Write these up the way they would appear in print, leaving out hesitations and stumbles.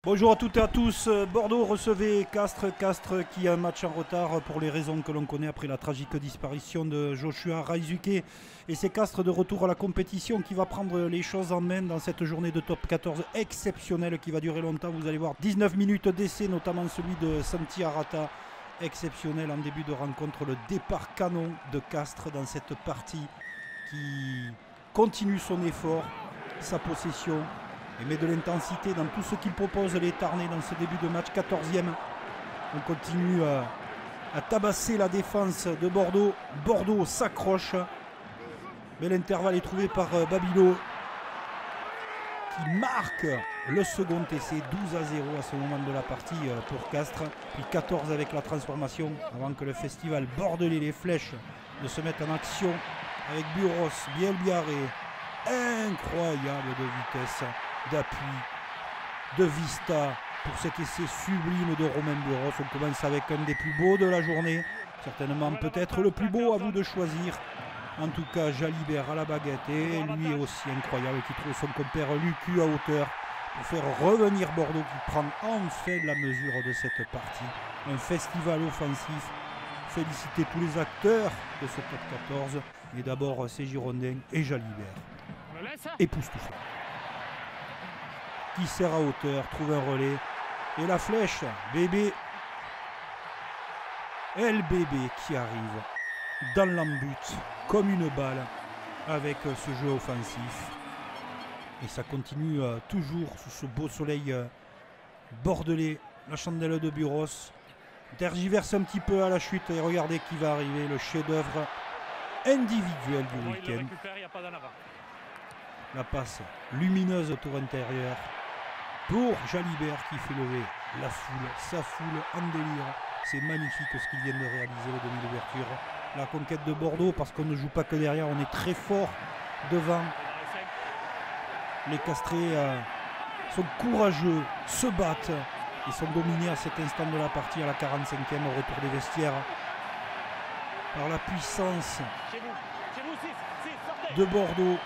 Bonjour à toutes et à tous, Bordeaux recevait Castres, Castres qui a un match en retard pour les raisons que l'on connaît après la tragique disparition de Joshua Raizuke. Et c'est Castres de retour à la compétition qui va prendre les choses en main dans cette journée de top 14 exceptionnelle qui va durer longtemps. Vous allez voir 19 minutes d'essai, notamment celui de Santi Arata, exceptionnel en début de rencontre. Le départ canon de Castres dans cette partie qui continue son effort, sa possession. Et met de l'intensité dans tout ce qu'il propose les Tarnais dans ce début de match 14e. On continue à tabasser la défense de Bordeaux. Bordeaux s'accroche. Mais l'intervalle est trouvé par Babilo qui marque le second essai. 12-0 à ce moment de la partie pour Castres. Puis 14 avec la transformation avant que le festival bordelais les flèches ne se mette en action avec Buros, Bielbiaré. Incroyable de vitesse, d'appui, de vista pour cet essai sublime de Romain Buros. On commence avec un des plus beaux de la journée, certainement peut-être le plus beau, à vous de choisir. En tout cas, Jalibert à la baguette et lui aussi incroyable qui trouve son compère Lucu à hauteur pour faire revenir Bordeaux qui prend enfin la mesure de cette partie. Un festival offensif. Féliciter tous les acteurs de ce top 14, mais d'abord ces Girondins et Jalibert. Époustouflant. Qui sert à hauteur, trouve un relais. Et la flèche, bébé. El Bébé qui arrive dans l'embut comme une balle avec ce jeu offensif. Et ça continue toujours sous ce beau soleil bordelais. La chandelle de Buros tergiverse un petit peu à la chute et regardez qui va arriver, le chef-d'œuvre individuel du week-end. La passe lumineuse au tour intérieur pour Jalibert qui fait lever la foule, sa foule en délire. C'est magnifique ce qu'il vient de réaliser, le demi d'ouverture. La conquête de Bordeaux, parce qu'on ne joue pas que derrière, on est très fort devant. Les Castrés sont courageux, se battent et sont dominés à cet instant de la partie, à la 45e, au retour des vestiaires, par la puissance de Bordeaux.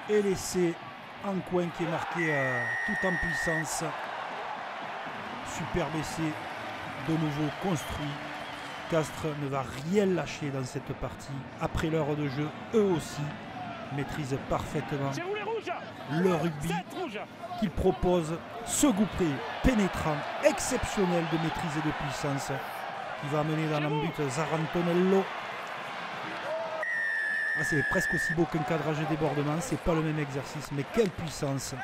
Et l'essai en coin qui est marqué tout en puissance. Superbe essai, de nouveau construit. Castres ne va rien lâcher dans cette partie. Après l'heure de jeu, eux aussi maîtrisent parfaitement le rugby qu'ils proposent. Ce goupré pénétrant, exceptionnel de maîtrise et de puissance, qui va amener dans l'embut Zarantonello. Ah, c'est presque aussi beau qu'un cadrage de débordement, c'est pas le même exercice, mais quelle puissance.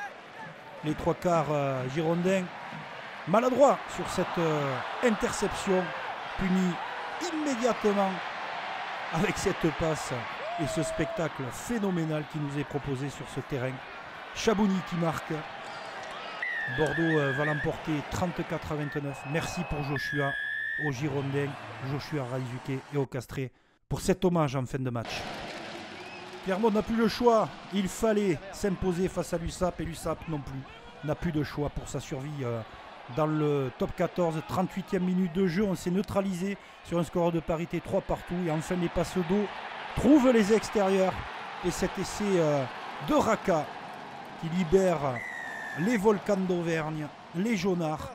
Les trois quarts girondins, maladroits sur cette interception, punis immédiatement avec cette passe et ce spectacle phénoménal qui nous est proposé sur ce terrain. Chabouni qui marque. Bordeaux va l'emporter 34-29. Merci pour Joshua, aux Girondins, Joshua Raizuke et aux Castrés pour cet hommage en fin de match. Clermont n'a plus le choix, il fallait s'imposer face à l'USAP et l'USAP non plus n'a plus de choix pour sa survie dans le top 14. 38e minute de jeu, on s'est neutralisé sur un score de parité 3 partout et enfin les passes d'eau trouvent les extérieurs et cet essai de Raka qui libère les Volcans d'Auvergne, les Jaunards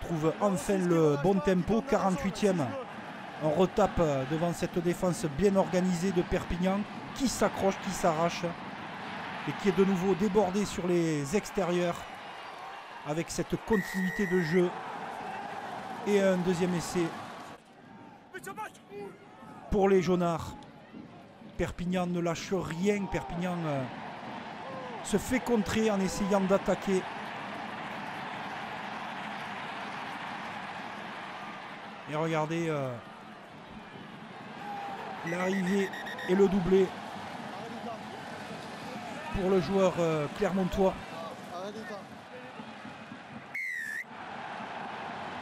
trouve enfin le bon tempo. 48e, on retape devant cette défense bien organisée de Perpignan qui s'accroche, qui s'arrache et qui est de nouveau débordé sur les extérieurs avec cette continuité de jeu. Et un deuxième essai pour les Jaunards. Perpignan ne lâche rien, Perpignan se fait contrer en essayant d'attaquer. Et regardez l'arrivée et le doublé pour le joueur clermontois.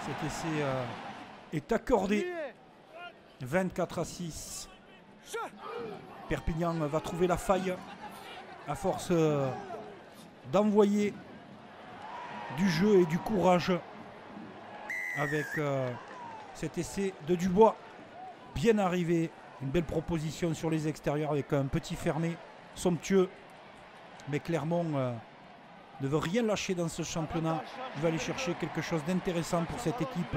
Cet essai est accordé. 24-6. Perpignan va trouver la faille à force d'envoyer du jeu et du courage avec cet essai de Dubois. Bien arrivé, une belle proposition sur les extérieurs avec un petit fermé somptueux Mais Clermont ne veut rien lâcher dans ce championnat. Il va aller chercher quelque chose d'intéressant pour cette équipe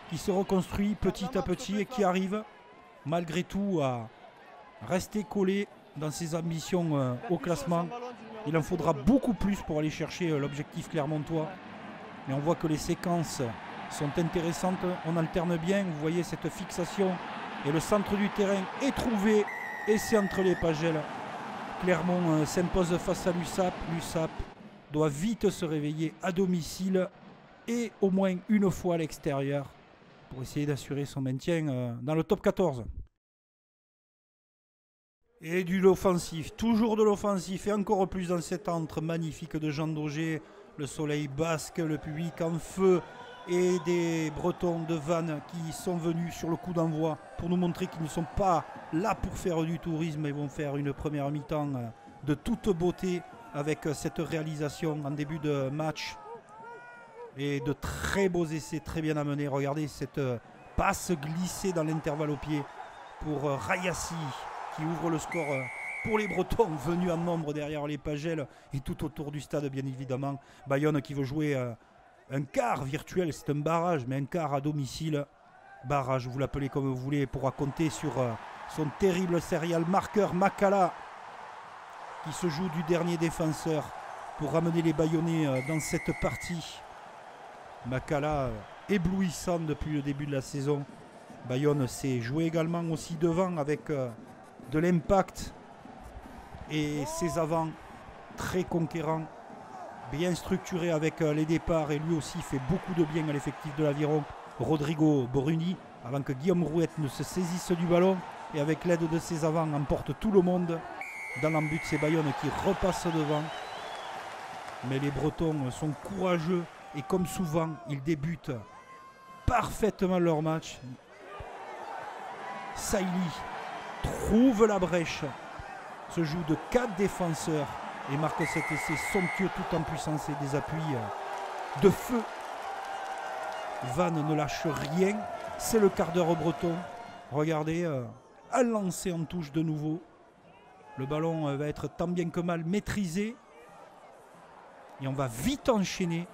qui se reconstruit petit à petit et qui arrive malgré tout à rester collé dans ses ambitions au classement. Il en faudra beaucoup plus pour aller chercher l'objectif clermontois. Mais on voit que les séquences sont intéressantes. On alterne bien. Vous voyez cette fixation. Et le centre du terrain est trouvé. Et c'est entre les Pagels. Clermont s'impose face à l'USAP. L'USAP doit vite se réveiller à domicile. Et au moins une fois à l'extérieur. Pour essayer d'assurer son maintien dans le top 14. Et de l'offensif, toujours de l'offensif et encore plus dans cet antre magnifique de Jean Daugé. Le soleil basque, le public en feu et des Bretons de Vannes qui sont venus sur le coup d'envoi pour nous montrer qu'ils ne sont pas là pour faire du tourisme. Ils vont faire une première mi-temps de toute beauté avec cette réalisation en début de match. Et de très beaux essais très bien amenés. Regardez cette passe glissée dans l'intervalle au pied pour Rayassi, qui ouvre le score pour les Bretons venus en nombre derrière les Pagels et tout autour du stade bien évidemment. Bayonne qui veut jouer un quart virtuel, c'est un barrage mais un quart à domicile. Barrage, vous l'appelez comme vous voulez, pourra compter sur son terrible serial marqueur Makala qui se joue du dernier défenseur pour ramener les Bayonnais dans cette partie. Makala éblouissant depuis le début de la saison. Bayonne s'est joué également aussi devant avec de l'impact et ses avants très conquérants, bien structurés avec les départs, et lui aussi fait beaucoup de bien à l'effectif de l'Aviron. Rodrigo Bruni, avant que Guillaume Rouette ne se saisisse du ballon, et avec l'aide de ses avants emporte tout le monde. Dans l'embut, c'est Bayonne qui repasse devant. Mais les Bretons sont courageux et comme souvent, ils débutent parfaitement leur match. Saïli trouve la brèche, se joue de 4 défenseurs et marque cet essai somptueux tout en puissance et des appuis de feu. Vannes ne lâche rien, c'est le quart d'heure breton. Regardez, un lancer en touche de nouveau. Le ballon va être tant bien que mal maîtrisé et on va vite enchaîner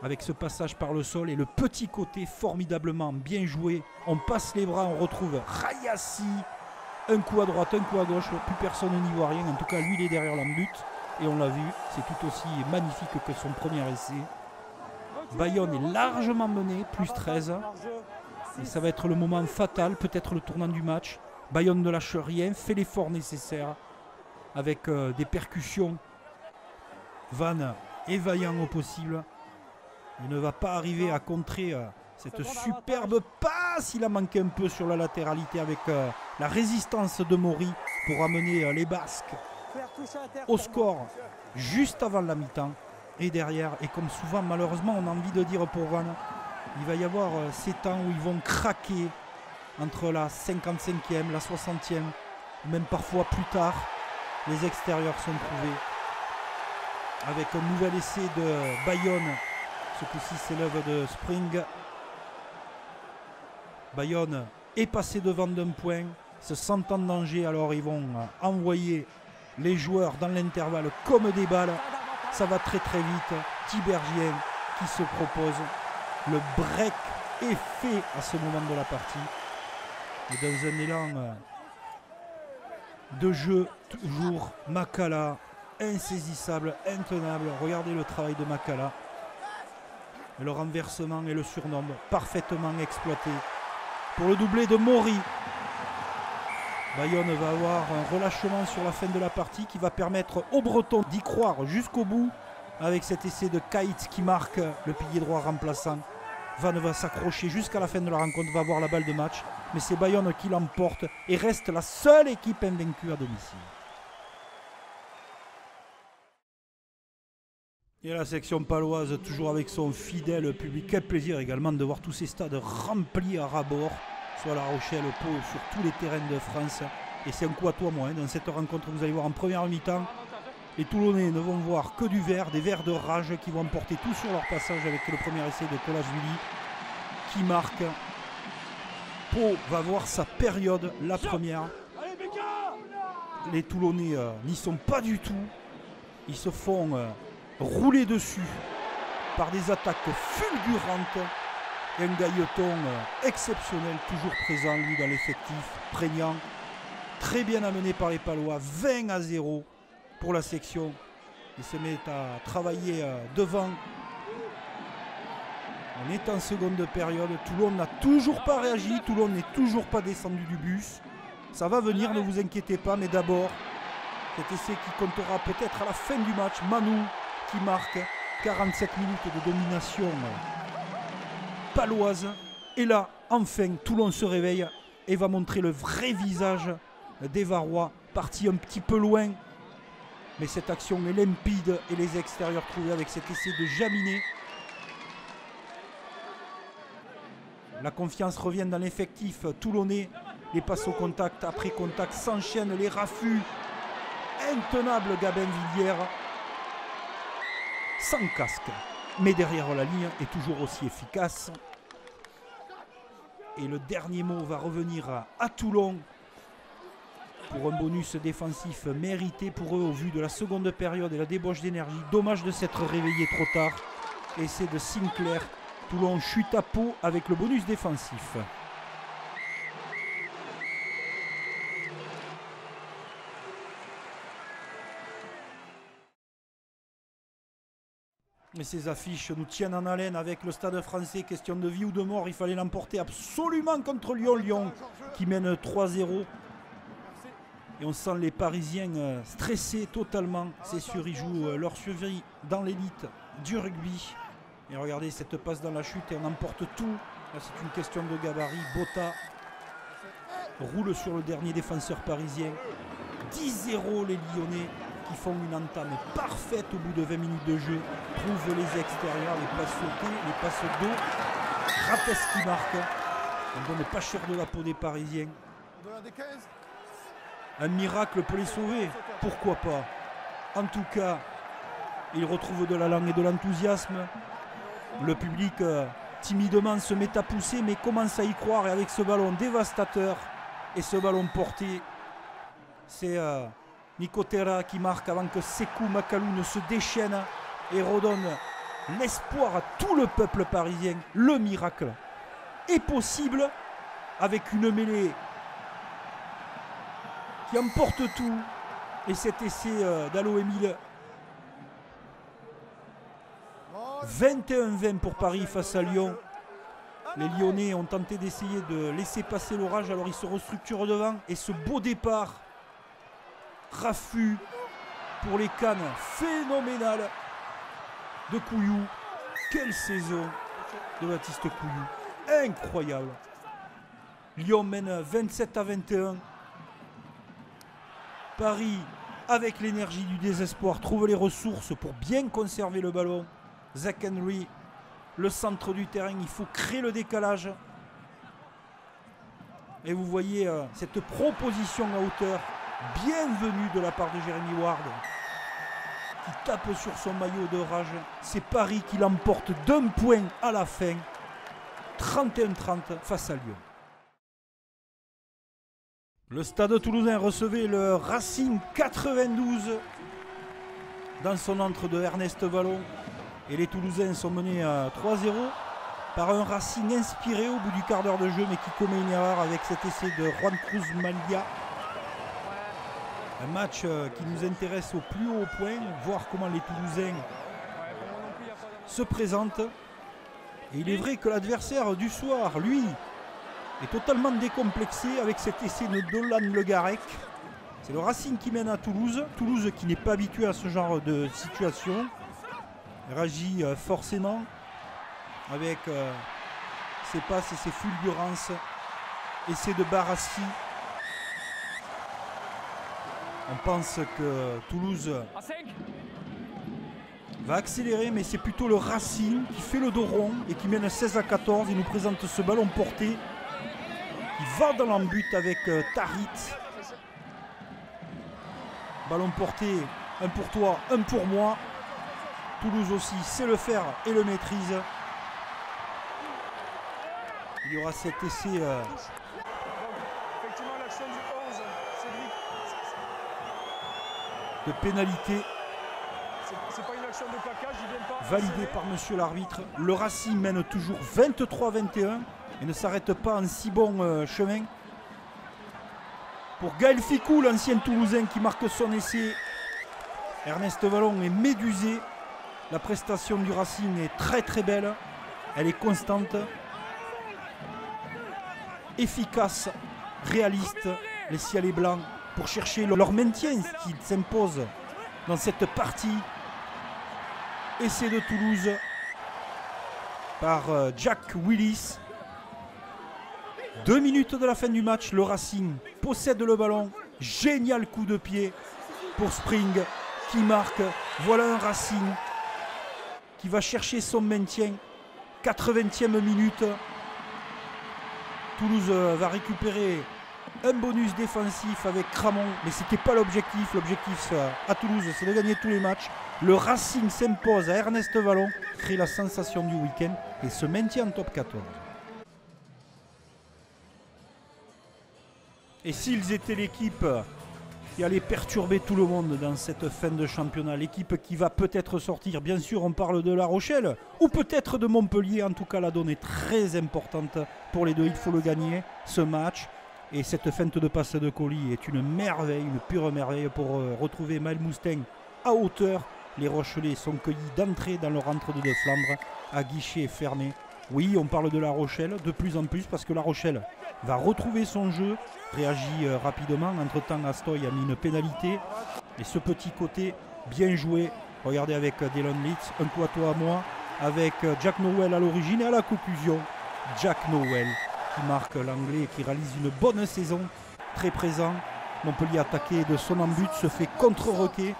avec ce passage par le sol et le petit côté formidablement bien joué. On passe les bras, on retrouve Rayassi. Un coup à droite, un coup à gauche, plus personne n'y voit rien. En tout cas, lui, il est derrière l'embut. Et on l'a vu, c'est tout aussi magnifique que son premier essai. Bayonne est largement mené, plus 13. Et ça va être le moment fatal, peut-être le tournant du match. Bayonne ne lâche rien, fait l'effort nécessaire. Avec des percussions. Vannes est vaillant au possible. Il ne va pas arriver à contrer cette superbe passe. Il a manqué un peu sur la latéralité avec la résistance de Maury pour amener les Basques au score juste avant la mi-temps. Et derrière, et comme souvent malheureusement on a envie de dire pour Vannes, il va y avoir ces temps où ils vont craquer entre la 55e, la 60e, même parfois plus tard. Les extérieurs sont trouvés avec un nouvel essai de Bayonne. Ce coup-ci, c'est l'œuvre de Spring. Bayonne est passé devant d'un point, se sent en danger, alors ils vont envoyer les joueurs dans l'intervalle comme des balles. Ça va très très vite. Tibergien qui se propose. Le break est fait à ce moment de la partie. Et dans un élan de jeu, toujours Makala, insaisissable, intenable. Regardez le travail de Makala. Le renversement et le surnombre parfaitement exploité pour le doublé de Maury. Bayonne va avoir un relâchement sur la fin de la partie qui va permettre aux Bretons d'y croire jusqu'au bout avec cet essai de Kaitz qui marque le pilier droit remplaçant. Vannes va s'accrocher jusqu'à la fin de la rencontre, va avoir la balle de match, mais c'est Bayonne qui l'emporte et reste la seule équipe invaincue à domicile. Et la section paloise, toujours avec son fidèle public. Quel plaisir également de voir tous ces stades remplis à ras-bord, soit La Rochelle, Pau, sur tous les terrains de France. Et c'est un coup à toi, moi, dans cette rencontre, vous allez voir en première mi-temps, les Toulonnais ne vont voir que du vert, des verts de rage qui vont emporter tout sur leur passage avec le premier essai de Colajvili qui marque. Pau va voir sa période, la première. les Toulonnais n'y sont pas du tout. Ils se font rouler dessus par des attaques fulgurantes. Et un Gailleton exceptionnel, toujours présent lui dans l'effectif, prégnant. Très bien amené par les Palois, 20-0 pour la section. Ils se mettent à travailler devant. On est en seconde période. Toulon n'a toujours pas réagi. Toulon n'est toujours pas descendu du bus. Ça va venir, ne vous inquiétez pas. Mais d'abord, cet essai qui comptera peut-être à la fin du match. Manou qui marque 47 minutes de domination paloise. Et là, enfin, Toulon se réveille et va montrer le vrai visage des Varois. Parti un petit peu loin. Mais cette action est limpide et les extérieurs trouvés avec cet essai de Jaminet. La confiance revient dans l'effectif toulonnais. Les passes au contact, après contact s'enchaînent, les raffus. Intenable Gabin Villière. Sans casque. Mais derrière la ligne est toujours aussi efficace. Et le dernier mot va revenir à Toulon. Pour un bonus défensif mérité pour eux au vu de la seconde période et la débauche d'énergie. Dommage de s'être réveillé trop tard. Essai de Sinclair. Toulon chute à peau avec le bonus défensif. Et ces affiches nous tiennent en haleine avec le Stade Français. Question de vie ou de mort, il fallait l'emporter absolument contre Lyon. Lyon qui mène 3-0. Et on sent les Parisiens stressés totalement. C'est sûr, ils jouent leur survie dans l'élite du rugby. Et regardez cette passe dans la chute et on emporte tout. Là, c'est une question de gabarit. Botta roule sur le dernier défenseur parisien. 10-0 les Lyonnais qui font une entame parfaite au bout de 20 minutes de jeu. Trouvent les extérieurs, les passes sautées, les passes d'eau. Rates qui marque. On ne donne pas cher de la peau des Parisiens. Un miracle peut les sauver, pourquoi pas. En tout cas, ils retrouvent de la langue et de l'enthousiasme. Le public timidement se met à pousser, mais commence à y croire. Et avec ce ballon dévastateur et ce ballon porté, c'est Nicotera qui marque avant que Sekou Makalou ne se déchaîne et redonne l'espoir à tout le peuple parisien. Le miracle est possible avec une mêlée qui emporte tout. Et cet essai d'Allo Émile. 21-20 pour Paris face à Lyon. Les Lyonnais ont tenté d'essayer de laisser passer l'orage, alors ils se restructurent devant. Et ce beau départ, raffut pour les Cannes, phénoménal de Couillou. Quelle saison de Baptiste Couillou, incroyable. Lyon mène 27-21. Paris, avec l'énergie du désespoir, trouve les ressources pour bien conserver le ballon. Zach Henry, le centre du terrain, il faut créer le décalage. Et vous voyez cette proposition à hauteur, bienvenue de la part de Jérémy Ward, qui tape sur son maillot de rage. C'est Paris qui l'emporte d'un point à la fin, 31-30 face à Lyon. Le Stade Toulousain recevait le Racing 92 dans son entre de Ernest Vallon. Et les Toulousains sont menés à 3-0 par un Racing inspiré au bout du quart d'heure de jeu, mais qui commet une erreur avec cet essai de Juan Cruz Malia. Un match qui nous intéresse au plus haut point, voir comment les Toulousains se présentent. Et il est vrai que l'adversaire du soir, lui, est totalement décomplexé avec cet essai de Dolan Le Garec. C'est le Racing qui mène à Toulouse. Toulouse qui n'est pas habitué à ce genre de situation. Réagit forcément avec ses passes et ses fulgurances. Essai de Barassi. On pense que Toulouse va accélérer, mais c'est plutôt le Racing qui fait le dos rond et qui mène 16-14. Il nous présente ce ballon porté. Il va dans l'embut avec Tarit. Ballon porté, un pour toi, un pour moi. Toulouse aussi sait le faire et le maîtrise. Il y aura cet essai. Effectivement, l'action du 11, Cédric. de pénalité. C'est pas une action de plaquage, il vient pas. Validé par monsieur l'arbitre. Le Racing mène toujours 23-21 et ne s'arrête pas en si bon chemin. Pour Gaël Ficou, l'ancien Toulousain qui marque son essai. Ernest Vallon est médusé. La prestation du Racing est très très belle. Elle est constante. Efficace, réaliste. Les ciels et blancs pour chercher leur maintien qui s'impose dans cette partie. Essai de Toulouse par Jack Willis. 2 minutes de la fin du match, le Racing possède le ballon. Génial coup de pied pour Spring qui marque. Voilà un Racing qui va chercher son maintien. 80e minute. Toulouse va récupérer un bonus défensif avec Cramon, mais ce n'était pas l'objectif. L'objectif à Toulouse, c'est de gagner tous les matchs. Le Racing s'impose à Ernest Vallon, crée la sensation du week-end et se maintient en top 14. Et s'ils étaient l'équipe qui allait perturber tout le monde dans cette fin de championnat, l'équipe qui va peut-être sortir, bien sûr on parle de La Rochelle, ou peut-être de Montpellier, en tout cas la donne est très importante pour les deux, il faut le gagner, ce match. Et cette feinte de passe de colis est une merveille, une pure merveille pour retrouver Maël Mousteng à hauteur. Les Rochelais sont cueillis d'entrée dans leur entre-deux de Flandre à guichet fermé. Oui, on parle de La Rochelle de plus en plus parce que La Rochelle va retrouver son jeu, réagit rapidement. Entre-temps, Astoy a mis une pénalité. Et ce petit côté bien joué, regardez avec Delon Litz, un coup à toi à moi, avec Jack Nowell à l'origine et à la conclusion, Jack Nowell qui marque l'anglais et qui réalise une bonne saison, très présent. Montpellier attaqué de son en-but, se fait contre-requer.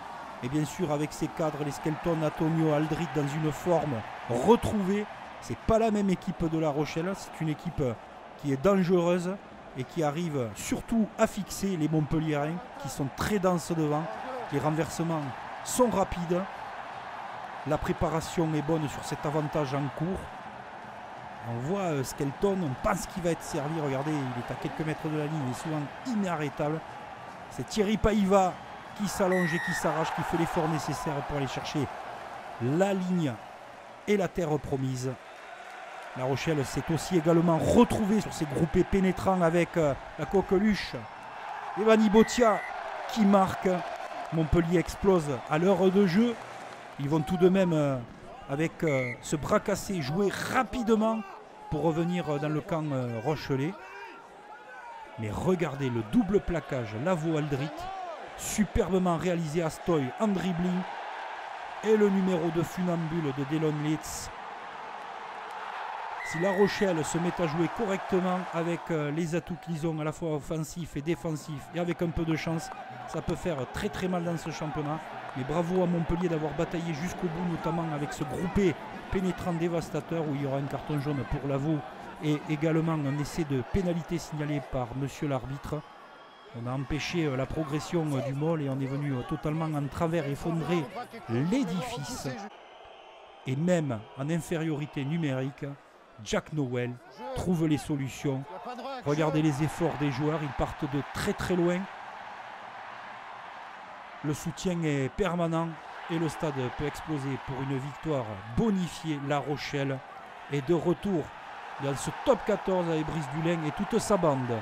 Et bien sûr avec ses cadres, les Skelton, Antonio, Aldrit dans une forme retrouvée. C'est pas la même équipe de La Rochelle, c'est une équipe qui est dangereuse et qui arrive surtout à fixer les Montpelliérains qui sont très denses devant. Les renversements sont rapides. La préparation est bonne sur cet avantage en cours. On voit Skelton, on pense qu'il va être servi. Regardez, il est à quelques mètres de la ligne, il est souvent inarrêtable. C'est Thierry Paiva qui s'allonge et qui s'arrache, qui fait l'effort nécessaire pour aller chercher la ligne et la terre promise. La Rochelle s'est aussi également retrouvée sur ses groupés pénétrants avec la coqueluche. Evani Botia qui marque. Montpellier explose à l'heure de jeu. Ils vont tout de même, avec ce bras cassé, jouer rapidement pour revenir dans le camp rochelais. Mais regardez le double plaquage Lavaux-Aldrit, superbement réalisé à Astoy en dribbling. Et le numéro de funambule de Delon Litz. Si La Rochelle se met à jouer correctement avec les atouts qu'ils ont à la fois offensifs et défensifs et avec un peu de chance, ça peut faire très très mal dans ce championnat. Mais bravo à Montpellier d'avoir bataillé jusqu'au bout, notamment avec ce groupé pénétrant dévastateur où il y aura un carton jaune pour Lavaux et également un essai de pénalité signalé par monsieur l'arbitre. On a empêché la progression du MOL et on est venu totalement en travers, effondrer l'édifice. Et même en infériorité numérique, Jack Nowell trouve les solutions. Regardez les efforts des joueurs, ils partent de très très loin. Le soutien est permanent et le stade peut exploser pour une victoire bonifiée. La Rochelle est de retour dans ce top 14 avec Brice Dulin et toute sa bande.